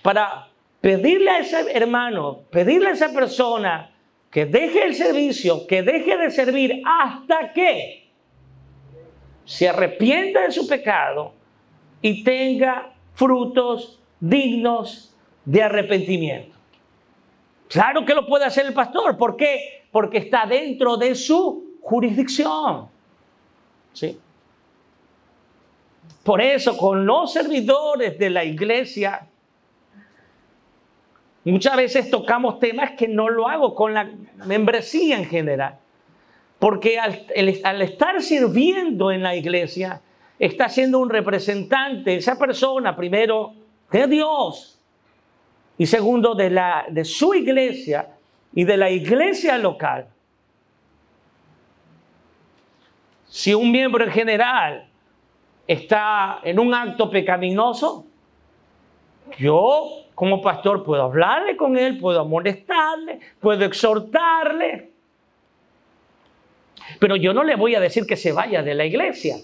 [SPEAKER 1] para pedirle a ese hermano, pedirle a esa persona que deje el servicio, que deje de servir hasta que se arrepienta de su pecado y tenga frutos dignos de arrepentimiento. Claro que lo puede hacer el pastor. ¿Por qué? Porque está dentro de su jurisdicción. ¿Sí? Por eso, con los servidores de la iglesia, muchas veces tocamos temas que no lo hago con la membresía en general. Porque al estar sirviendo en la iglesia, está siendo un representante, esa persona, primero, de Dios. Y segundo, de su iglesia y de la iglesia local. Si un miembro en general está en un acto pecaminoso, yo como pastor puedo hablarle con él, puedo amonestarle, puedo exhortarle. Pero yo no le voy a decir que se vaya de la iglesia,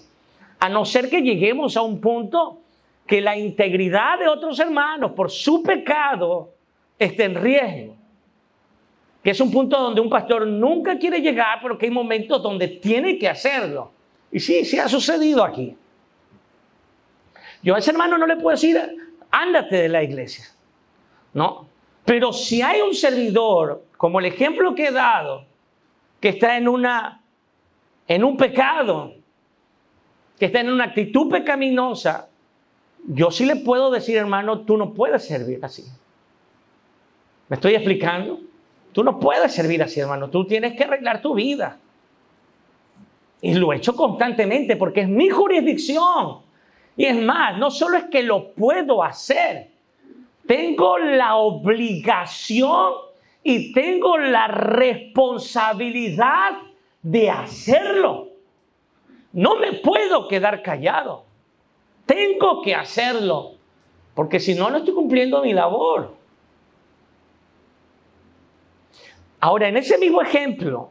[SPEAKER 1] a no ser que lleguemos a un punto que la integridad de otros hermanos por su pecado esté en riesgo. Que es un punto donde un pastor nunca quiere llegar, pero que hay momentos donde tiene que hacerlo. Y sí ha sucedido aquí. Yo a ese hermano no le puedo decir, ándate de la iglesia. No. Pero si hay un servidor, como el ejemplo que he dado, que está en un pecado, que está en una actitud pecaminosa, yo sí le puedo decir, hermano, tú no puedes servir así. ¿Me estoy explicando? Tú no puedes servir así, hermano. Tú tienes que arreglar tu vida. Y lo he hecho constantemente porque es mi jurisdicción. Y es más, no solo es que lo puedo hacer, tengo la obligación y tengo la responsabilidad de hacerlo. No me puedo quedar callado. Tengo que hacerlo, porque si no, no estoy cumpliendo mi labor. Ahora, en ese mismo ejemplo,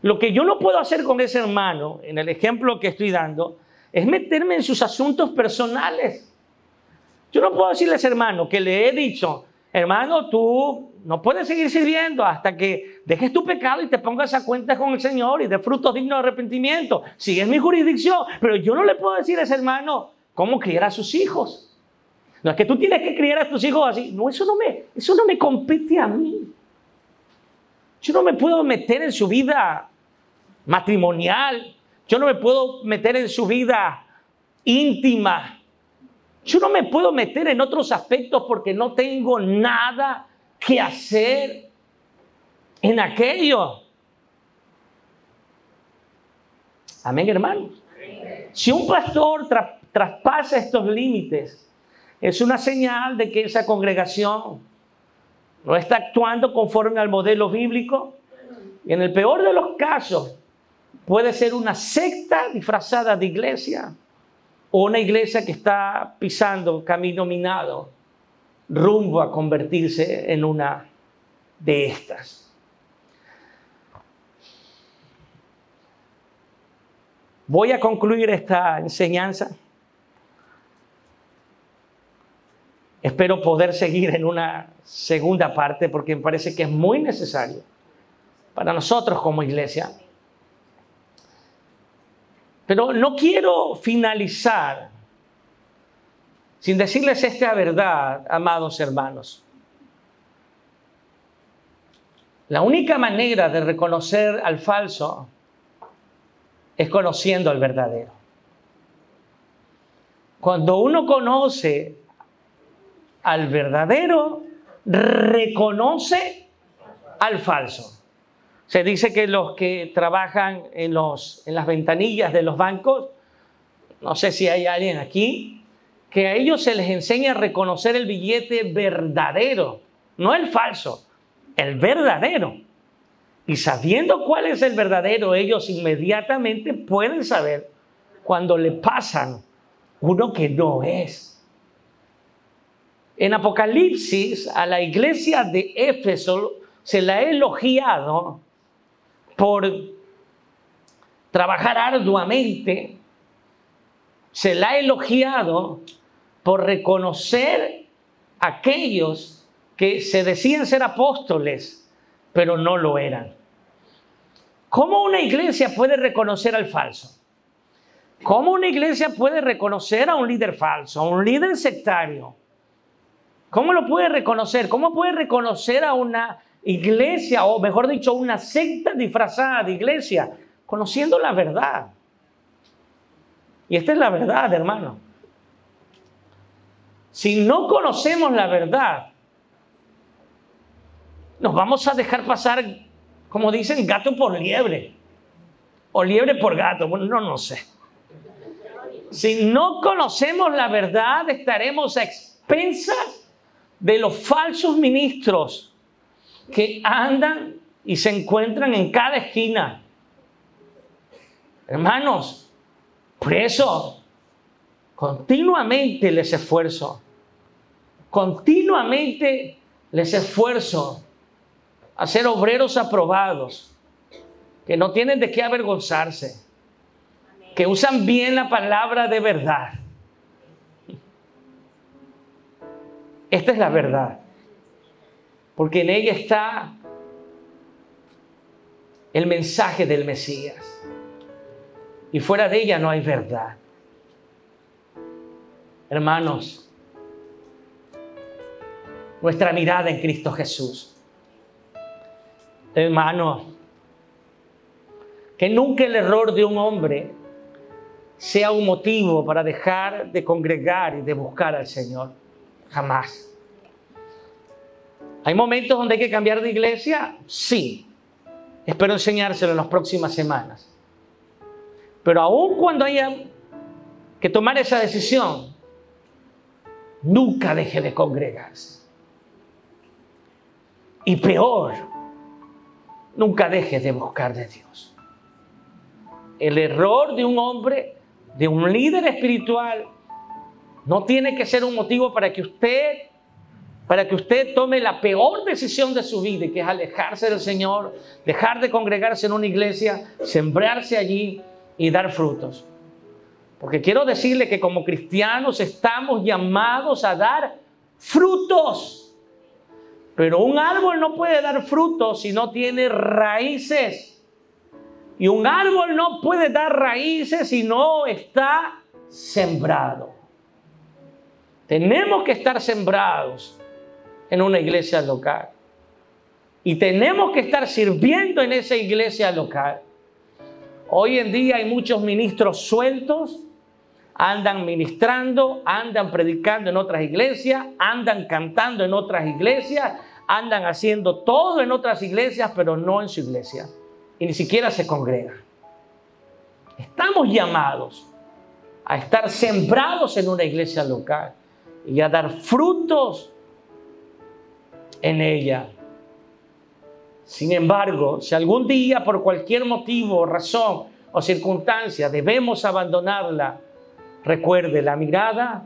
[SPEAKER 1] lo que yo no puedo hacer con ese hermano, en el ejemplo que estoy dando, es meterme en sus asuntos personales. Yo no puedo decirle a ese hermano que le he dicho, hermano, tú no puedes seguir sirviendo hasta que dejes tu pecado y te pongas a cuentas con el Señor y de frutos dignos de arrepentimiento. Sí, es mi jurisdicción, pero yo no le puedo decir a ese hermano cómo criar a sus hijos. No es que tú tienes que criar a tus hijos así. No, eso no me compete a mí. Yo no me puedo meter en su vida matrimonial. Yo no me puedo meter en su vida íntima. Yo no me puedo meter en otros aspectos porque no tengo nada que hacer en aquello. Amén, hermanos. Si un pastor traspasa estos límites, es una señal de que esa congregación no está actuando conforme al modelo bíblico. Y en el peor de los casos, puede ser una secta disfrazada de iglesia o una iglesia que está pisando camino minado rumbo a convertirse en una de estas. Voy a concluir esta enseñanza. Espero poder seguir en una segunda parte porque me parece que es muy necesario para nosotros como iglesia. Pero no quiero finalizar sin decirles esta verdad, amados hermanos. La única manera de reconocer al falso es conociendo al verdadero. Cuando uno conoce al verdadero, reconoce al falso. Se dice que los que trabajan en las ventanillas de los bancos, no sé si hay alguien aquí, que a ellos se les enseña a reconocer el billete verdadero, no el falso, el verdadero. Y sabiendo cuál es el verdadero, ellos inmediatamente pueden saber cuando le pasan uno que no es. En Apocalipsis, a la iglesia de Éfeso se la ha elogiado por trabajar arduamente, se la ha elogiado por reconocer a aquellos que se decían ser apóstoles, pero no lo eran. ¿Cómo una iglesia puede reconocer al falso? ¿Cómo una iglesia puede reconocer a un líder falso, a un líder sectario? ¿Cómo lo puede reconocer? ¿Cómo puede reconocer a una iglesia, o mejor dicho, una secta disfrazada de iglesia? Conociendo la verdad. Y esta es la verdad, hermano. Si no conocemos la verdad, nos vamos a dejar pasar, como dicen, gato por liebre. O liebre por gato. Bueno, no sé. Si no conocemos la verdad, estaremos a expensas de los falsos ministros que andan y se encuentran en cada esquina. Hermanos, por eso continuamente les esfuerzo a ser obreros aprobados, que no tienen de qué avergonzarse, que usan bien la palabra de verdad. Esta es la verdad, porque en ella está el mensaje del Mesías, y fuera de ella no hay verdad. Hermanos, nuestra mirada en Cristo Jesús. Hermanos, que nunca el error de un hombre sea un motivo para dejar de congregar y de buscar al Señor. Jamás. ¿Hay momentos donde hay que cambiar de iglesia? Sí. Espero enseñárselo en las próximas semanas. Pero aun cuando haya que tomar esa decisión, nunca deje de congregarse. Y peor, nunca deje de buscar de Dios. El error de un hombre, de un líder espiritual, no tiene que ser un motivo para que usted tome la peor decisión de su vida, que es alejarse del Señor, dejar de congregarse en una iglesia, sembrarse allí y dar frutos. Porque quiero decirle que como cristianos estamos llamados a dar frutos. Pero un árbol no puede dar frutos si no tiene raíces. Y un árbol no puede dar raíces si no está sembrado. Tenemos que estar sembrados en una iglesia local. Y tenemos que estar sirviendo en esa iglesia local. Hoy en día hay muchos ministros sueltos, andan ministrando, andan predicando en otras iglesias, andan cantando en otras iglesias, andan haciendo todo en otras iglesias, pero no en su iglesia. Y ni siquiera se congregan. Estamos llamados a estar sembrados en una iglesia local y a dar frutos en ella. Sin embargo, si algún día por cualquier motivo, razón o circunstancia debemos abandonarla, recuerde la mirada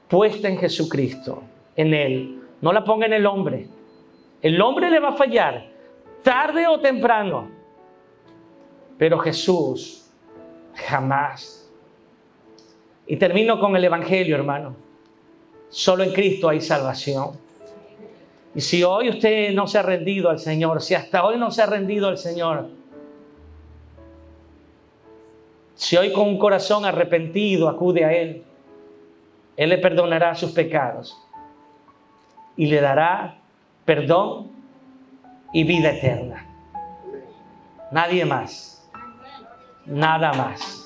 [SPEAKER 1] puesta en Jesucristo, en Él. No la ponga en el hombre. El hombre le va a fallar, tarde o temprano. Pero Jesús, jamás. Y termino con el Evangelio, hermano. Solo en Cristo hay salvación. Y si hoy usted no se ha rendido al Señor, si hasta hoy no se ha rendido al Señor, si hoy con un corazón arrepentido acude a Él, Él le perdonará sus pecados y le dará perdón y vida eterna. Nadie más. Nada más.